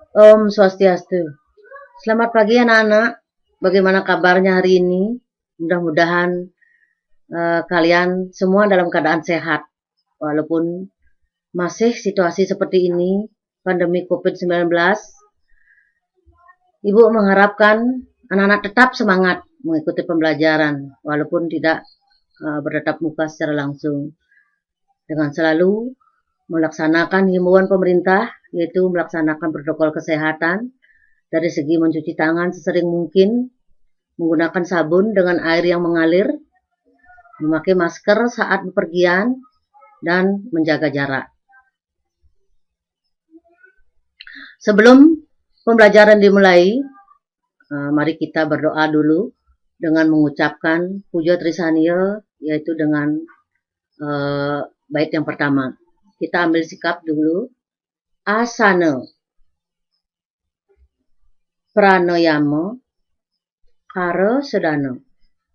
Om Swastiastu. Selamat pagi anak-anak. Bagaimana kabarnya hari ini? Mudah-mudahan kalian semua dalam keadaan sehat. Walaupun masih situasi seperti ini, pandemi COVID-19, Ibu mengharapkan anak-anak tetap semangat mengikuti pembelajaran walaupun tidak bertatap muka secara langsung. Dengan selalu melaksanakan himbauan pemerintah, yaitu melaksanakan protokol kesehatan dari segi mencuci tangan sesering mungkin, menggunakan sabun dengan air yang mengalir, memakai masker saat bepergian, dan menjaga jarak. Sebelum pembelajaran dimulai, mari kita berdoa dulu dengan mengucapkan Puja Trisaniya, yaitu dengan bait yang pertama. Kita ambil sikap dulu. Asana, pranayama, kara sedana.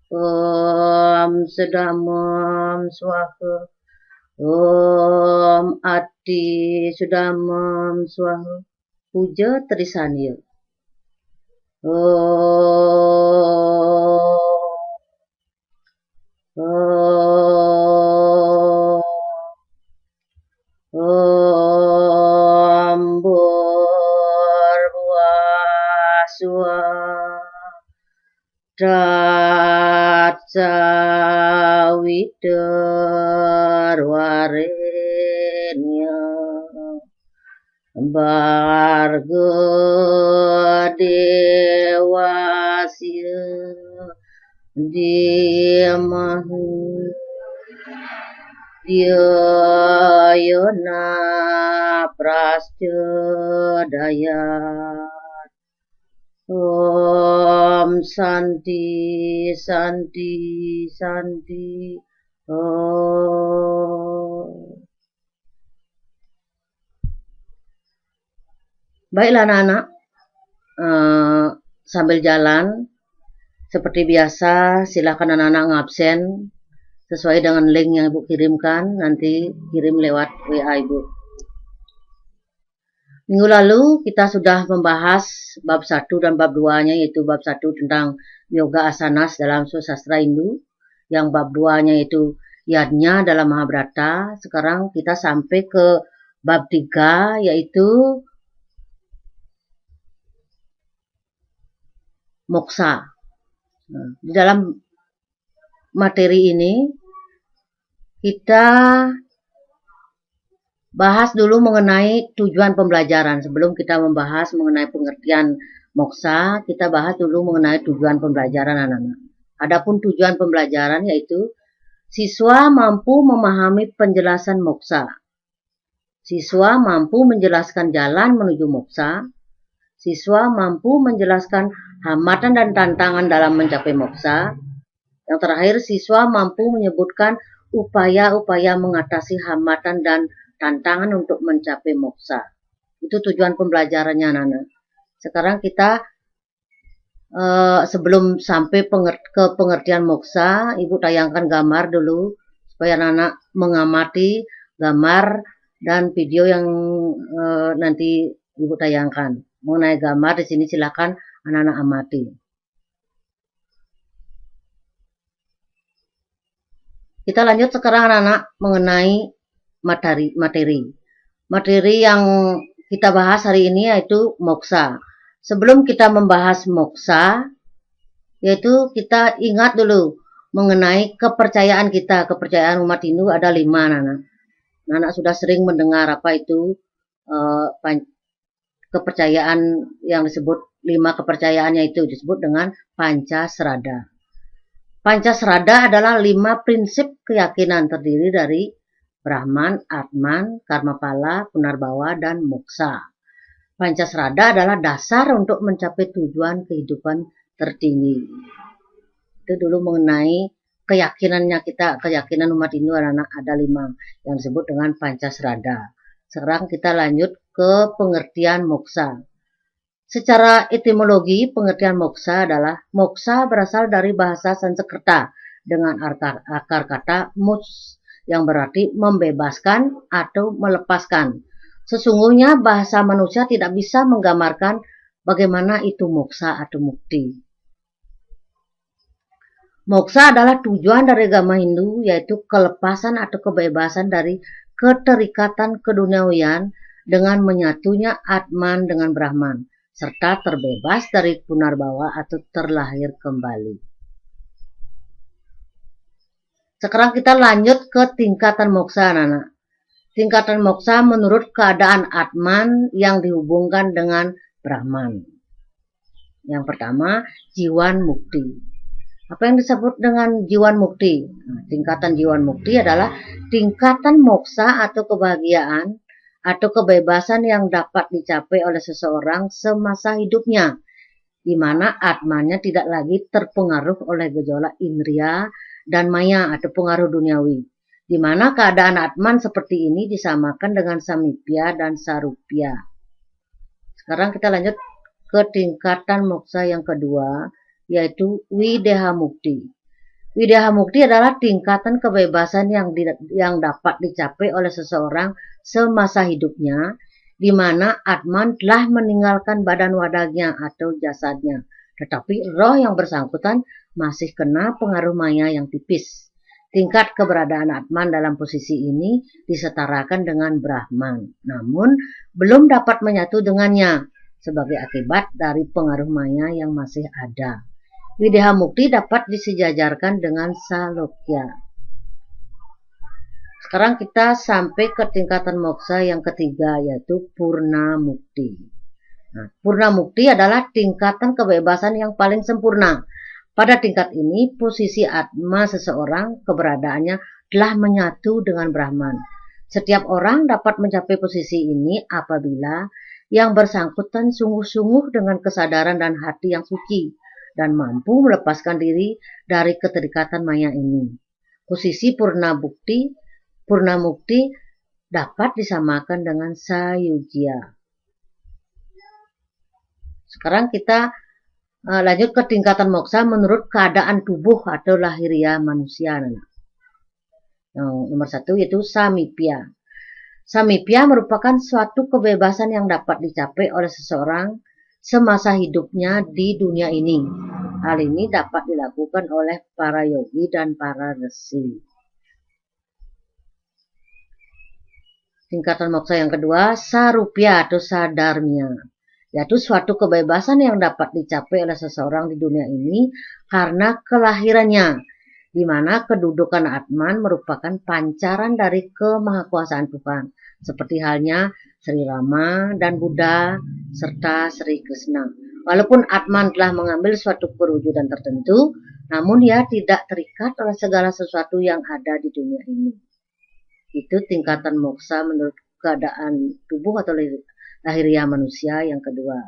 Om sedamam swaha. Om ati sudamam swaha. Puja Trisaniya. Om Bhurvaswa Tatsavitarvarenya Bhargo Devasya Dhimahi Dhyayona Prachodayat. Om Santi Santi Santi. Om. Baiklah anak-anak, sambil jalan seperti biasa silakan anak-anak ngabsen sesuai dengan link yang Ibu kirimkan, nanti kirim lewat WA Ibu. Minggu lalu kita sudah membahas bab 1 dan bab 2-nya, yaitu bab 1 tentang yoga asanas dalam sastra Hindu, yang bab 2-nya itu yadnya dalam Mahabharata. Sekarang kita sampai ke bab 3, yaitu moksa. Di dalam materi ini kita bahas dulu mengenai tujuan pembelajaran. Sebelum kita membahas mengenai pengertian moksa, kita bahas dulu mengenai tujuan pembelajaran anak-anak. Adapun tujuan pembelajaran yaitu siswa mampu memahami penjelasan moksa. Siswa mampu menjelaskan jalan menuju moksa. Siswa mampu menjelaskan hambatan dan tantangan dalam mencapai moksa. Yang terakhir, siswa mampu menyebutkan upaya-upaya mengatasi hambatan dan tantangan untuk mencapai moksa. Itu tujuan pembelajarannya anak-anak. Sekarang kita sebelum sampai ke pengertian moksa, Ibu tayangkan gambar dulu supaya anak-anak mengamati gambar dan video yang nanti Ibu tayangkan. Mengenai gambar di sini silakan anak-anak amati. Kita lanjut sekarang anak-anak mengenai materi. Materi yang kita bahas hari ini yaitu moksa. Sebelum kita membahas moksa, yaitu kita ingat dulu mengenai kepercayaan kita. Kepercayaan umat Hindu ada 5 anak-anak. Anak-anak sudah sering mendengar apa itu kepercayaan yang disebut 5 kepercayaannya itu disebut dengan Pancasrada. Pancasrada adalah 5 prinsip keyakinan terdiri dari Brahman, Atman, Karmapala, Punarbawa, dan Moksa. Pancasrada adalah dasar untuk mencapai tujuan kehidupan tertinggi. Itu dulu mengenai keyakinannya kita, keyakinan umat Hindu anak-anak ada 5 yang disebut dengan Pancasrada. Sekarang kita lanjut ke pengertian moksa. Secara etimologi, pengertian moksa adalah moksa berasal dari bahasa Sanskerta dengan akar kata moks yang berarti membebaskan atau melepaskan. Sesungguhnya bahasa manusia tidak bisa menggambarkan bagaimana itu moksa atau mukti. Moksa adalah tujuan dari agama Hindu, yaitu kelepasan atau kebebasan dari keterikatan keduniawian dengan menyatunya Atman dengan Brahman, serta terbebas dari punarbawa atau terlahir kembali. Sekarang kita lanjut ke tingkatan moksa, anak-anak. Tingkatan moksa menurut keadaan Atman yang dihubungkan dengan Brahman. Yang pertama, jiwan mukti. Apa yang disebut dengan jiwan mukti? Nah, tingkatan jiwan mukti adalah tingkatan moksa atau kebahagiaan atau kebebasan yang dapat dicapai oleh seseorang semasa hidupnya, di mana atmanya tidak lagi terpengaruh oleh gejolak indria dan maya atau pengaruh duniawi, di mana keadaan atman seperti ini disamakan dengan samipya dan sarupya. Sekarang kita lanjut ke tingkatan moksa yang kedua, yaitu Wideha Mukti. Wideha Mukti adalah tingkatan kebebasan yang dapat dicapai oleh seseorang semasa hidupnya, di mana Atman telah meninggalkan badan wadahnya atau jasadnya, tetapi roh yang bersangkutan masih kena pengaruh maya yang tipis. Tingkat keberadaan Atman dalam posisi ini disetarakan dengan Brahman, namun belum dapat menyatu dengannya sebagai akibat dari pengaruh maya yang masih ada. Wideha Mukti dapat disejajarkan dengan Salokya. Sekarang kita sampai ke tingkatan moksa yang ketiga, yaitu Purna Mukti. Nah, Purna Mukti adalah tingkatan kebebasan yang paling sempurna. Pada tingkat ini, posisi atma seseorang, keberadaannya telah menyatu dengan Brahman. Setiap orang dapat mencapai posisi ini apabila yang bersangkutan sungguh-sungguh dengan kesadaran dan hati yang suci, dan mampu melepaskan diri dari keterikatan maya ini. Posisi Purna Mukti dapat disamakan dengan Sayujya. Sekarang kita lanjut ke tingkatan moksa menurut keadaan tubuh atau lahiriah manusia. Yang nomor satu yaitu Samipya. Samipya merupakan suatu kebebasan yang dapat dicapai oleh seseorang semasa hidupnya di dunia ini. Hal ini dapat dilakukan oleh para yogi dan para resi. Tingkatan moksa yang kedua, Sarupya atau Sadarmya, yaitu suatu kebebasan yang dapat dicapai oleh seseorang di dunia ini karena kelahirannya, di mana kedudukan Atman merupakan pancaran dari kemahakuasaan Tuhan, seperti halnya Sri Rama dan Buddha serta Sri Krishna. Walaupun Atman telah mengambil suatu perwujudan tertentu, namun ia tidak terikat oleh segala sesuatu yang ada di dunia ini. Itu tingkatan moksa menurut keadaan tubuh atau lahiriah manusia yang kedua.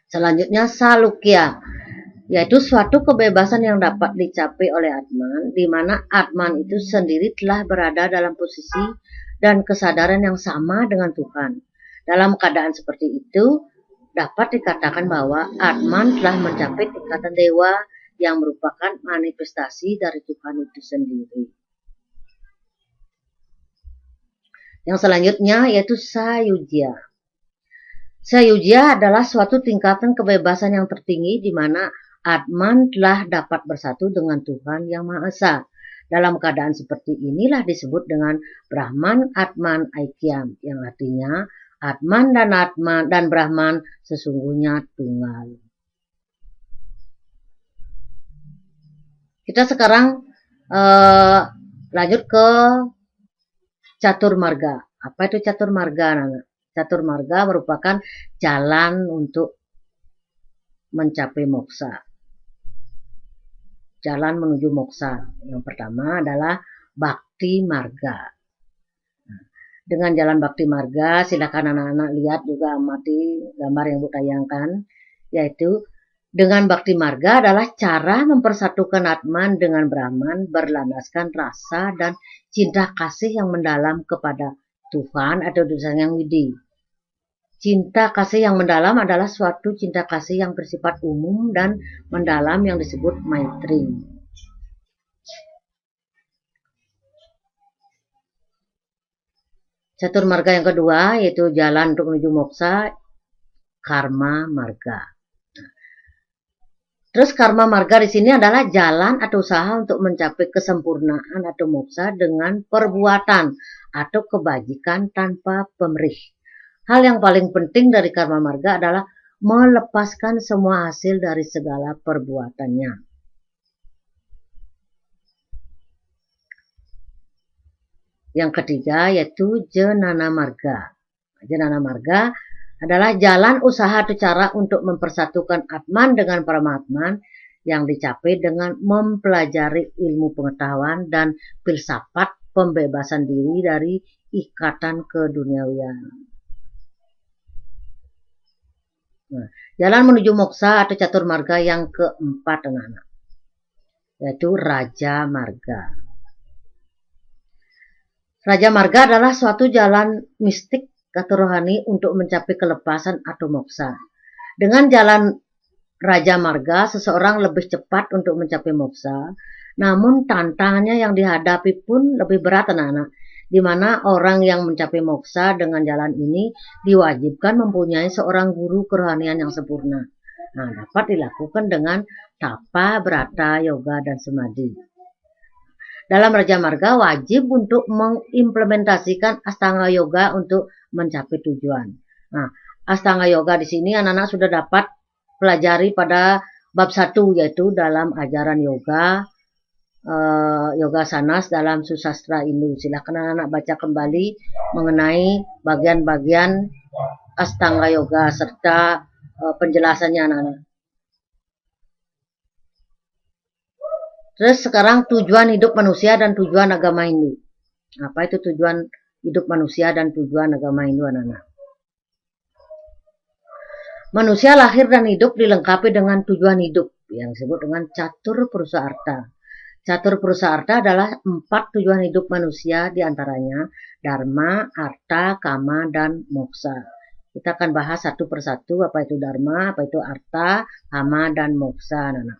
Selanjutnya Salukya, yaitu suatu kebebasan yang dapat dicapai oleh Atman, di mana Atman itu sendiri telah berada dalam posisi dan kesadaran yang sama dengan Tuhan. Dalam keadaan seperti itu, dapat dikatakan bahwa Atman telah mencapai tingkatan dewa yang merupakan manifestasi dari Tuhan itu sendiri. Yang selanjutnya yaitu Sayujya. Sayujya adalah suatu tingkatan kebebasan yang tertinggi di mana Atman telah dapat bersatu dengan Tuhan Yang Maha Esa. Dalam keadaan seperti inilah disebut dengan Brahman Atman Aikyam, yang artinya Atman dan Brahman sesungguhnya tunggal. Kita sekarang lanjut ke Caturmarga. Apa itu Caturmarga? Caturmarga merupakan jalan untuk mencapai moksa. Jalan menuju moksa. Yang pertama adalah Bhakti Marga. Dengan jalan Bhakti Marga, silakan anak-anak lihat juga amati gambar yang Bu tayangkan, yaitu dengan Bhakti Marga adalah cara mempersatukan Atman dengan Brahman berlandaskan rasa dan cinta kasih yang mendalam kepada Tuhan atau Sang Yang Widi. Cinta kasih yang mendalam adalah suatu cinta kasih yang bersifat umum dan mendalam yang disebut Maitri. Catur marga yang kedua yaitu jalan untuk menuju moksa, karma marga. Terus karma marga di sini adalah jalan atau usaha untuk mencapai kesempurnaan atau moksa dengan perbuatan atau kebajikan tanpa pamrih. Hal yang paling penting dari karma marga adalah melepaskan semua hasil dari segala perbuatannya. Yang ketiga yaitu jenana marga. Jenana marga adalah jalan usaha atau cara untuk mempersatukan Atman dengan Paramatman yang dicapai dengan mempelajari ilmu pengetahuan dan filsafat pembebasan diri dari ikatan keduniawian. Nah, jalan menuju moksa atau catur marga yang keempat, anak-anak, yaitu Raja Marga. Raja Marga adalah suatu jalan mistik atau rohani untuk mencapai kelepasan atau moksa. Dengan jalan Raja Marga, seseorang lebih cepat untuk mencapai moksa, namun tantangannya yang dihadapi pun lebih berat, anak-anak, di mana orang yang mencapai moksa dengan jalan ini diwajibkan mempunyai seorang guru kerohanian yang sempurna. Nah, dapat dilakukan dengan tapa, brata, yoga, dan samadhi. Dalam Raja Marga wajib untuk mengimplementasikan Astanga Yoga untuk mencapai tujuan. Nah, Astanga Yoga di sini anak-anak sudah dapat pelajari pada bab 1, yaitu dalam ajaran yoga, yoga sanas dalam Susastra Hindu. Silahkan anak-anak baca kembali mengenai bagian-bagian Astanga Yoga serta penjelasannya, anak-anak. Terus sekarang tujuan hidup manusia dan tujuan agama Hindu. Apa itu tujuan hidup manusia dan tujuan agama Hindu, anak-anak? Manusia lahir dan hidup dilengkapi dengan tujuan hidup yang disebut dengan catur purusa artha. Catur purusa artha adalah 4 tujuan hidup manusia, diantaranya dharma, artha, kama, dan moksa. Kita akan bahas satu persatu apa itu dharma, apa itu artha, kama, dan moksa, anak-anak.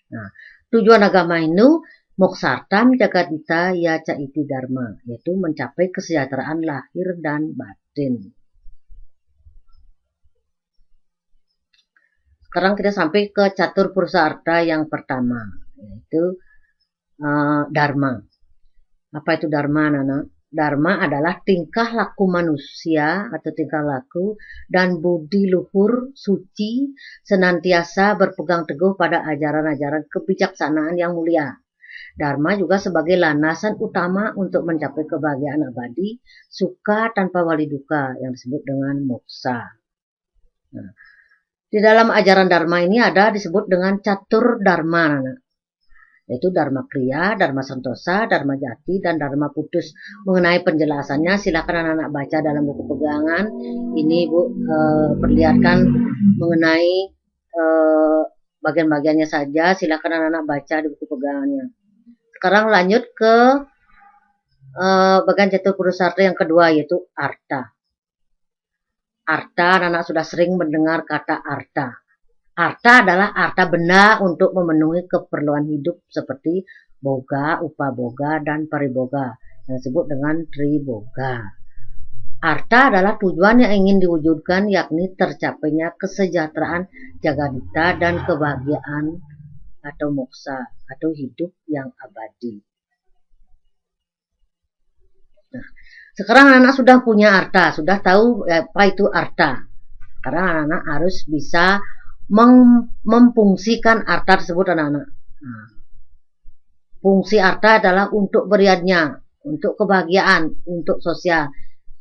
Nah, tujuan agama Hindu, moksartam jagadita yaca iti dharma, yaitu mencapai kesejahteraan lahir dan batin. Sekarang kita sampai ke catur purusa artha yang pertama, yaitu dharma. Apa itu dharma, anak-anak? Dharma adalah tingkah laku manusia atau tingkah laku dan budi luhur suci senantiasa berpegang teguh pada ajaran-ajaran kebijaksanaan yang mulia. Dharma juga sebagai landasan utama untuk mencapai kebahagiaan abadi, suka tanpa wali duka yang disebut dengan moksa. Nah, di dalam ajaran Dharma ini ada disebut dengan catur dharma, anak, yaitu Dharma Kriya, Dharma Santosa, Dharma Jati, dan Dharma Putus. Mengenai penjelasannya silakan anak-anak baca dalam buku pegangan. Ini Ibu perlihatkan mengenai bagian-bagiannya saja, silakan anak-anak baca di buku pegangannya. Sekarang lanjut ke bagian catur purusa artha yang kedua, yaitu artha. Artha, anak-anak sudah sering mendengar kata artha. Artha adalah arta benda untuk memenuhi keperluan hidup seperti boga, upaboga, dan pariboga yang disebut dengan triboga. Artha adalah tujuan yang ingin diwujudkan, yakni tercapainya kesejahteraan jagadita dan kebahagiaan atau moksa atau hidup yang abadi. Nah, sekarang anak-anak sudah punya artha, sudah tahu apa itu artha. Sekarang anak-anak harus bisa memfungsikan artha tersebut, anak-anak. Nah, fungsi artha adalah untuk beriadnya, untuk kebahagiaan, untuk sosial.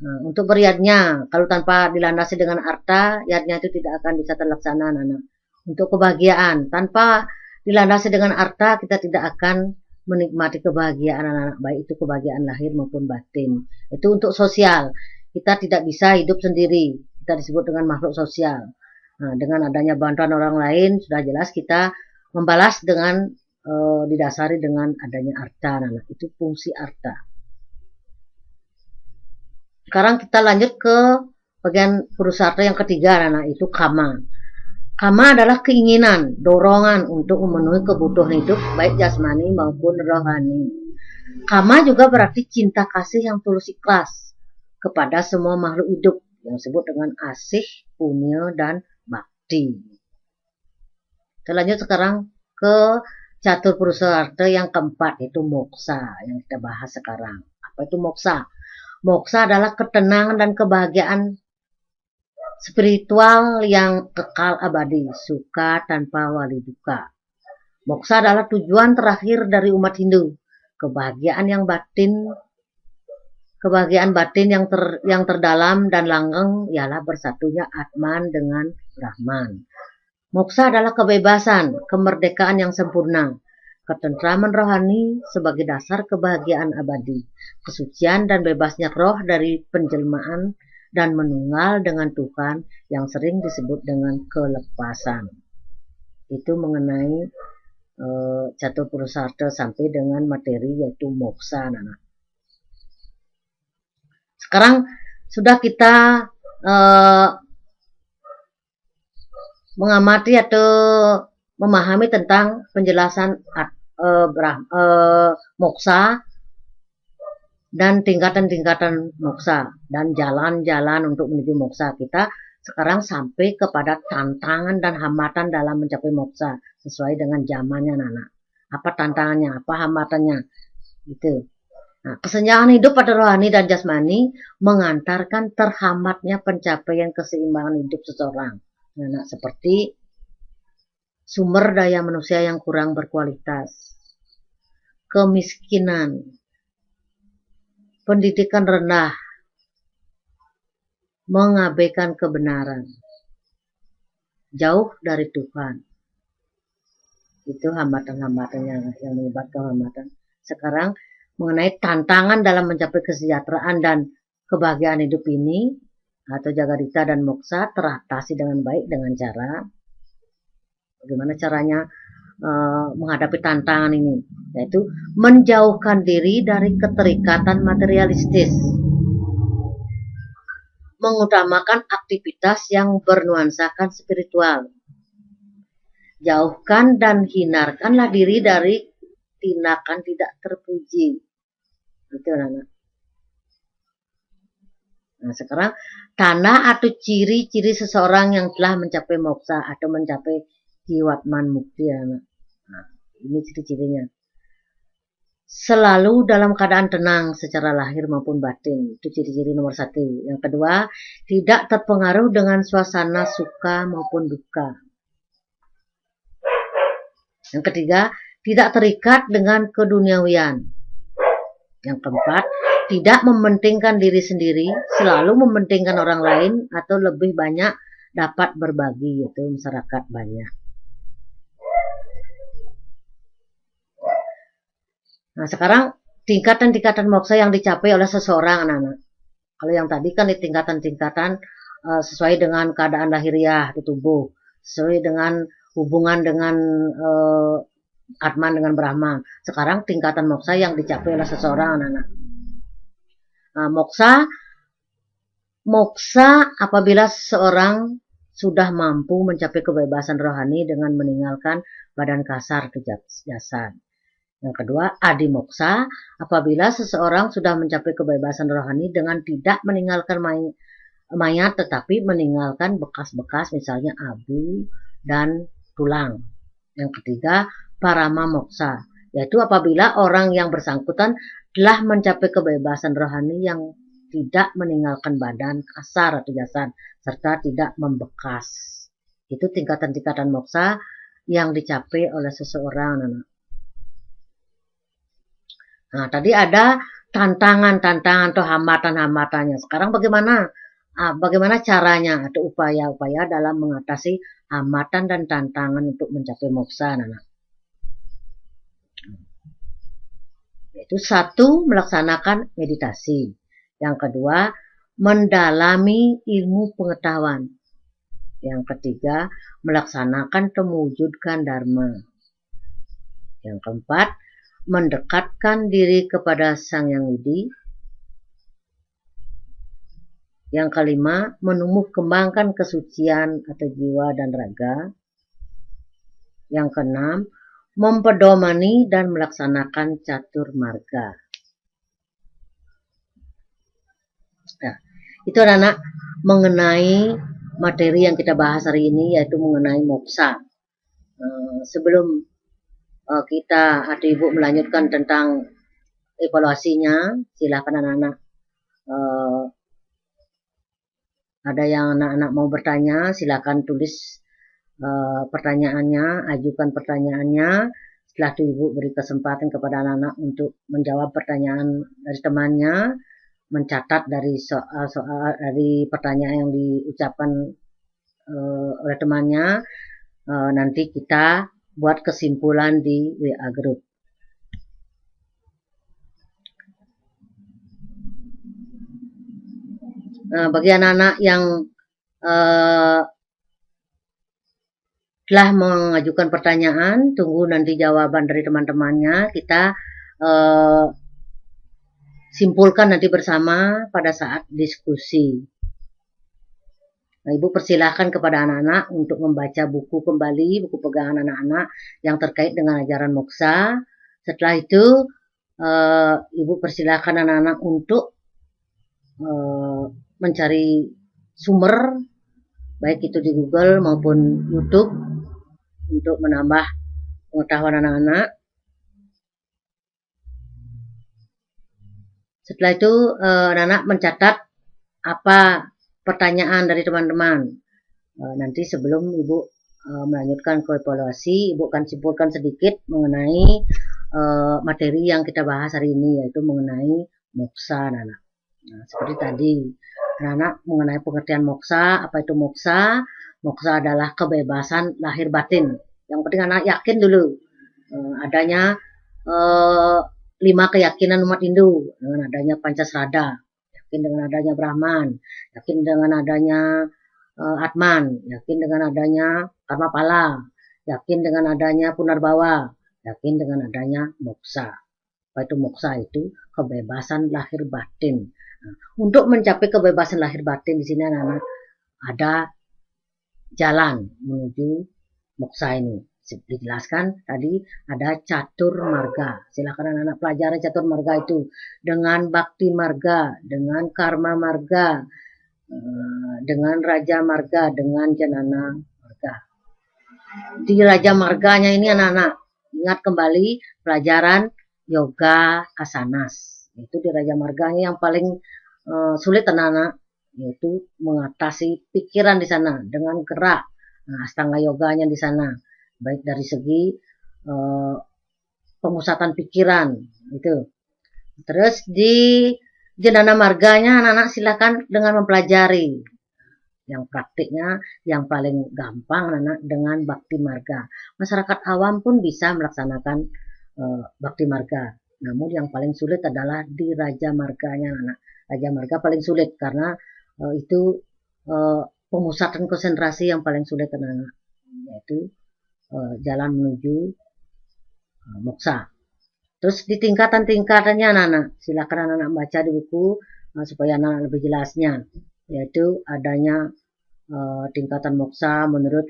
Nah, untuk beriadnya, kalau tanpa dilandasi dengan artha, iadnya itu tidak akan bisa terlaksana, anak-anak. Untuk kebahagiaan, tanpa dilandasi dengan artha, kita tidak akan menikmati kebahagiaan, anak-anak, baik itu kebahagiaan lahir maupun batin. Itu untuk sosial. Kita tidak bisa hidup sendiri. Kita disebut dengan makhluk sosial. Nah, dengan adanya bantuan orang lain, sudah jelas kita membalas dengan didasari dengan adanya artha. Nah, itu fungsi artha. Sekarang kita lanjut ke bagian purusa artha yang ketiga, nah, itu kama. Kama adalah keinginan, dorongan untuk memenuhi kebutuhan hidup, baik jasmani maupun rohani. Kama juga berarti cinta kasih yang tulus ikhlas kepada semua makhluk hidup yang disebut dengan asih, punya, dan bakti. Kita lanjut sekarang ke catur purusarta yang keempat, yaitu moksa yang kita bahas sekarang. Apa itu moksa? Moksa adalah ketenangan dan kebahagiaan spiritual yang kekal abadi, suka tanpa wali duka. Moksa adalah tujuan terakhir dari umat Hindu. Kebahagiaan batin yang terdalam dan langgeng ialah bersatunya Atman dengan Brahman. Moksa adalah kebebasan, kemerdekaan yang sempurna, ketentraman rohani sebagai dasar kebahagiaan abadi, kesucian dan bebasnya roh dari penjelmaan dan menunggal dengan Tuhan yang sering disebut dengan kelepasan. Itu mengenai catur purusarta sampai dengan materi yaitu moksa. Sekarang sudah kita mengamati atau memahami tentang penjelasan moksa dan tingkatan-tingkatan moksa dan jalan-jalan untuk menuju moksa. Kita sekarang sampai kepada tantangan dan hambatan dalam mencapai moksa sesuai dengan zamannya, Nana. Apa tantangannya, apa hambatannya, gitu. Nah, kesenjangan hidup pada rohani dan jasmani mengantarkan terhambatnya pencapaian keseimbangan hidup seseorang. Nah, seperti sumber daya manusia yang kurang berkualitas, kemiskinan, pendidikan rendah, mengabaikan kebenaran, jauh dari Tuhan. Itu hambatan-hambatannya yang menyebabkan hambatan. Sekarang mengenai tantangan dalam mencapai kesejahteraan dan kebahagiaan hidup ini atau jagadita dan moksa teratasi dengan baik dengan cara bagaimana caranya menghadapi tantangan ini, yaitu menjauhkan diri dari keterikatan materialistis, mengutamakan aktivitas yang bernuansakan spiritual, jauhkan dan hindarkanlah diri dari tindakan tidak terpuji. Itu, Nana. Nah, sekarang tanda atau ciri-ciri seseorang yang telah mencapai moksa atau mencapai jiwatman mukti, Nana. Nah, ini ciri-cirinya. Selalu dalam keadaan tenang secara lahir maupun batin. Itu ciri-ciri nomor 1. Yang kedua, tidak terpengaruh dengan suasana suka maupun duka. Yang ketiga, tidak terikat dengan keduniawian. Yang keempat, tidak mementingkan diri sendiri, selalu mementingkan orang lain atau lebih banyak dapat berbagi, yaitu masyarakat banyak. Nah, sekarang tingkatan-tingkatan moksa yang dicapai oleh seseorang, anak-anak. Kalau yang tadi kan di tingkatan-tingkatan sesuai dengan keadaan lahiriah di tubuh, sesuai dengan hubungan dengan Atman dengan Brahma. Sekarang tingkatan moksa yang dicapai oleh seseorang, anak-anak. Nah, moksa apabila seseorang sudah mampu mencapai kebebasan rohani dengan meninggalkan badan kasar atau jasad. Yang kedua, adimoksa apabila seseorang sudah mencapai kebebasan rohani dengan tidak meninggalkan mayat tetapi meninggalkan bekas-bekas misalnya abu dan tulang. Yang ketiga, paramamoksa, yaitu apabila orang yang bersangkutan telah mencapai kebebasan rohani yang tidak meninggalkan badan kasar atau jasad serta tidak membekas. Itu tingkatan-tingkatan moksa yang dicapai oleh seseorang. Nah, tadi ada tantangan-tantangan atau hambatan-hambatannya. Sekarang bagaimana? Bagaimana caranya atau upaya-upaya dalam mengatasi hambatan dan tantangan untuk mencapai moksa, Nana? Yaitu 1, melaksanakan meditasi. Yang kedua, mendalami ilmu pengetahuan. Yang ketiga, melaksanakan mewujudkan dharma. Yang keempat, mendekatkan diri kepada Sang Yang Widi. Yang kelima, menumbuh kembangkan kesucian atau jiwa dan raga. Yang keenam, mempedomani dan melaksanakan catur marga. Itu anak-anak mengenai materi yang kita bahas hari ini, yaitu mengenai moksa. Sebelum kita atau ibu melanjutkan tentang evaluasinya, silakan anak-anak, ada yang anak-anak mau bertanya, silakan tulis pertanyaannya, ajukan pertanyaannya. Setelah itu ibu beri kesempatan kepada anak-anak untuk menjawab pertanyaan dari temannya, mencatat dari soal-soal dari pertanyaan yang diucapkan oleh temannya. Nanti kita buat kesimpulan di WA Group. Bagi anak-anak yang telah mengajukan pertanyaan, tunggu nanti jawaban dari teman-temannya. Kita simpulkan nanti bersama pada saat diskusi. Nah, ibu persilahkan kepada anak-anak untuk membaca buku kembali, buku pegangan anak-anak yang terkait dengan ajaran moksa. Setelah itu, ibu persilahkan anak-anak untuk mencari sumber, baik itu di Google maupun YouTube, untuk menambah pengetahuan anak-anak. Setelah itu anak-anak mencatat apa pertanyaan dari teman-teman. Nanti sebelum ibu melanjutkan ke evaluasi, ibu akan simpulkan sedikit mengenai materi yang kita bahas hari ini, yaitu mengenai moksa, anak-anak. Nah, seperti tadi, anak-anak mengenai pengertian moksa. Apa itu moksa? Moksa adalah kebebasan lahir batin. Yang penting anak yakin dulu adanya 5 keyakinan umat Hindu, dengan adanya Pancasrada, yakin dengan adanya Brahman, yakin dengan adanya Atman, yakin dengan adanya Karmapala, yakin dengan adanya Punarbawa, yakin dengan adanya moksa. Apa itu moksa? Itu kebebasan lahir batin. Nah, untuk mencapai kebebasan lahir batin di sini anak-anak ada jalan menuju moksa ini. Dijelaskan tadi ada catur marga. Silakan anak-anak pelajari catur marga itu dengan bakti marga, dengan karma marga, dengan raja marga, dengan janana marga. Di raja marganya ini anak-anak ingat kembali pelajaran yoga asanas. Itu di raja marganya yang paling sulit anak-anak, yaitu mengatasi pikiran di sana dengan gerak. Nah, astanga yoganya di sana, baik dari segi pemusatan pikiran itu. Terus di jenana marganya anak-anak silakan dengan mempelajari yang praktiknya, yang paling gampang anak dengan bakti marga. Masyarakat awam pun bisa melaksanakan bakti marga. Namun yang paling sulit adalah di raja marganya anak. Raja marga paling sulit karena itu pemusatan konsentrasi yang paling sulit anak-anak, yaitu jalan menuju moksa. Terus di tingkatan-tingkatannya anak-anak, silakan anak-anak baca di buku supaya anak-anak lebih jelasnya, yaitu adanya tingkatan moksa menurut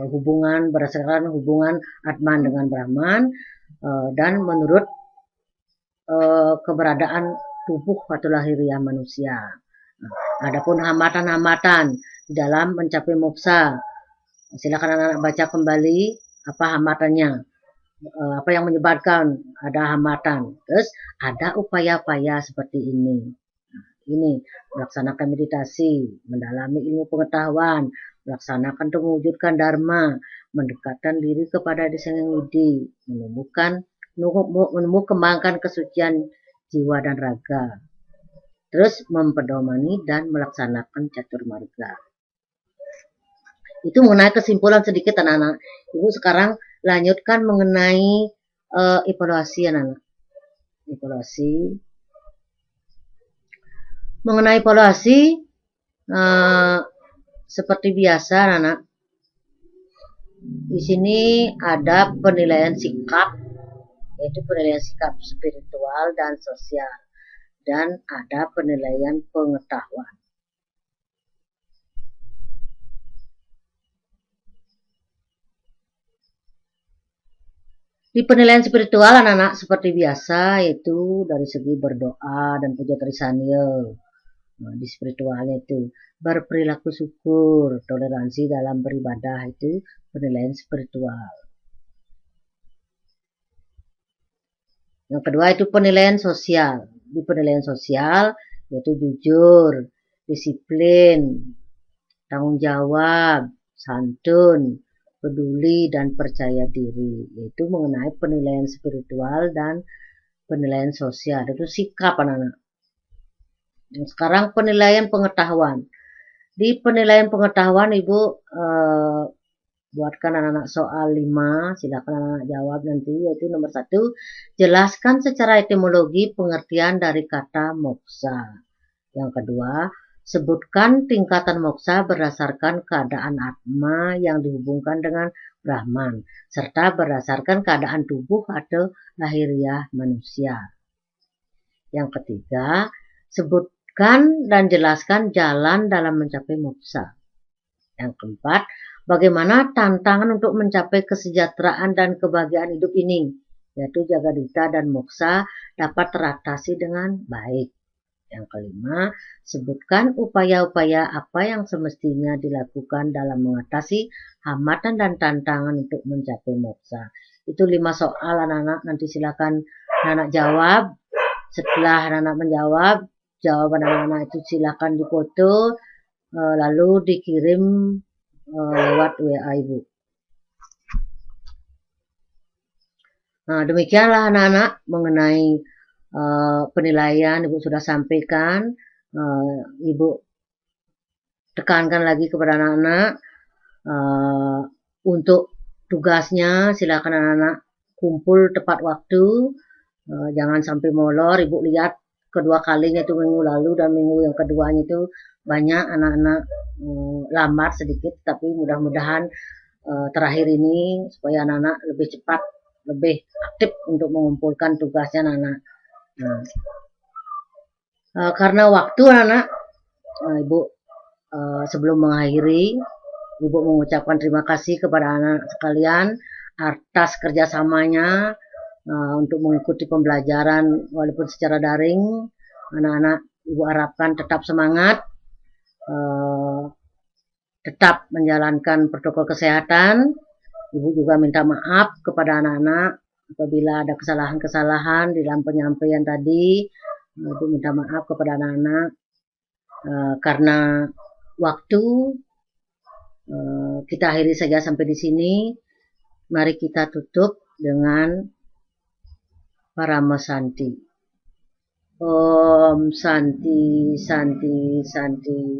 hubungan berdasarkan hubungan Atman dengan Brahman, dan menurut keberadaan tubuh atau lahiriah manusia. Nah, adapun hambatan-hambatan dalam mencapai moksa, silakan anak-anak baca kembali apa hambatannya, apa yang menyebabkan ada hambatan. Terus ada upaya-upaya seperti ini. Ini melaksanakan meditasi, mendalami ilmu pengetahuan, melaksanakan untuk mewujudkan dharma, mendekatkan diri kepada Dewa Sang Widi, kembangkan kesucian jiwa dan raga. Terus mempedomani dan melaksanakan catur marga. Itu mengenai kesimpulan sedikit anak-anak. Ibu sekarang lanjutkan mengenai evaluasi anak-anak. Evaluasi. Mengenai evaluasi seperti biasa anak-anak. Di sini ada penilaian sikap, yaitu penilaian sikap spiritual dan sosial, dan ada penilaian pengetahuan. Di penilaian spiritual anak-anak seperti biasa, yaitu dari segi berdoa dan puja trisanya. Nah, di spiritualnya itu berperilaku syukur, toleransi dalam beribadah itu penilaian spiritual. Yang kedua itu penilaian sosial. Di penilaian sosial yaitu jujur, disiplin, tanggung jawab, santun, peduli, dan percaya diri. Yaitu mengenai penilaian spiritual dan penilaian sosial. Itu sikap anak-anak. Sekarang penilaian pengetahuan. Di penilaian pengetahuan Ibu buatkan anak-anak soal 5, silakan anak-anak jawab nanti, yaitu nomor 1, jelaskan secara etimologi pengertian dari kata moksa. Yang kedua, sebutkan tingkatan moksa berdasarkan keadaan atma yang dihubungkan dengan Brahman, serta berdasarkan keadaan tubuh atau lahiriah manusia. Yang ketiga, sebutkan dan jelaskan jalan dalam mencapai moksa. Yang keempat, bagaimana tantangan untuk mencapai kesejahteraan dan kebahagiaan hidup ini, yaitu jagadita dan moksa dapat teratasi dengan baik. Yang kelima, sebutkan upaya-upaya apa yang semestinya dilakukan dalam mengatasi hambatan dan tantangan untuk mencapai moksa. Itu 5 soal anak-anak, nanti silakan anak-anak jawab. Setelah anak-anak menjawab, jawaban anak-anak itu silakan difoto, lalu dikirim lewat WA Ibu. Nah, demikianlah anak-anak mengenai penilaian Ibu sudah sampaikan. Ibu tekankan lagi kepada anak-anak untuk tugasnya silakan anak-anak kumpul tepat waktu, jangan sampai molor. Ibu lihat kedua kalinya itu minggu lalu dan minggu yang keduanya itu banyak anak-anak lambat sedikit, tapi mudah-mudahan terakhir ini supaya anak-anak lebih cepat, lebih aktif untuk mengumpulkan tugasnya anak-anak. Nah, karena waktu anak-anak, Ibu sebelum mengakhiri, Ibu mengucapkan terima kasih kepada anak sekalian atas kerjasamanya untuk mengikuti pembelajaran walaupun secara daring. Anak-anak Ibu harapkan tetap semangat, tetap menjalankan protokol kesehatan. Ibu juga minta maaf kepada anak-anak apabila ada kesalahan-kesalahan di dalam penyampaian tadi. Ibu minta maaf kepada anak-anak karena waktu. Kita akhiri saja sampai di sini. Mari kita tutup dengan Paramasanti. Om Santi, Santi, Santi.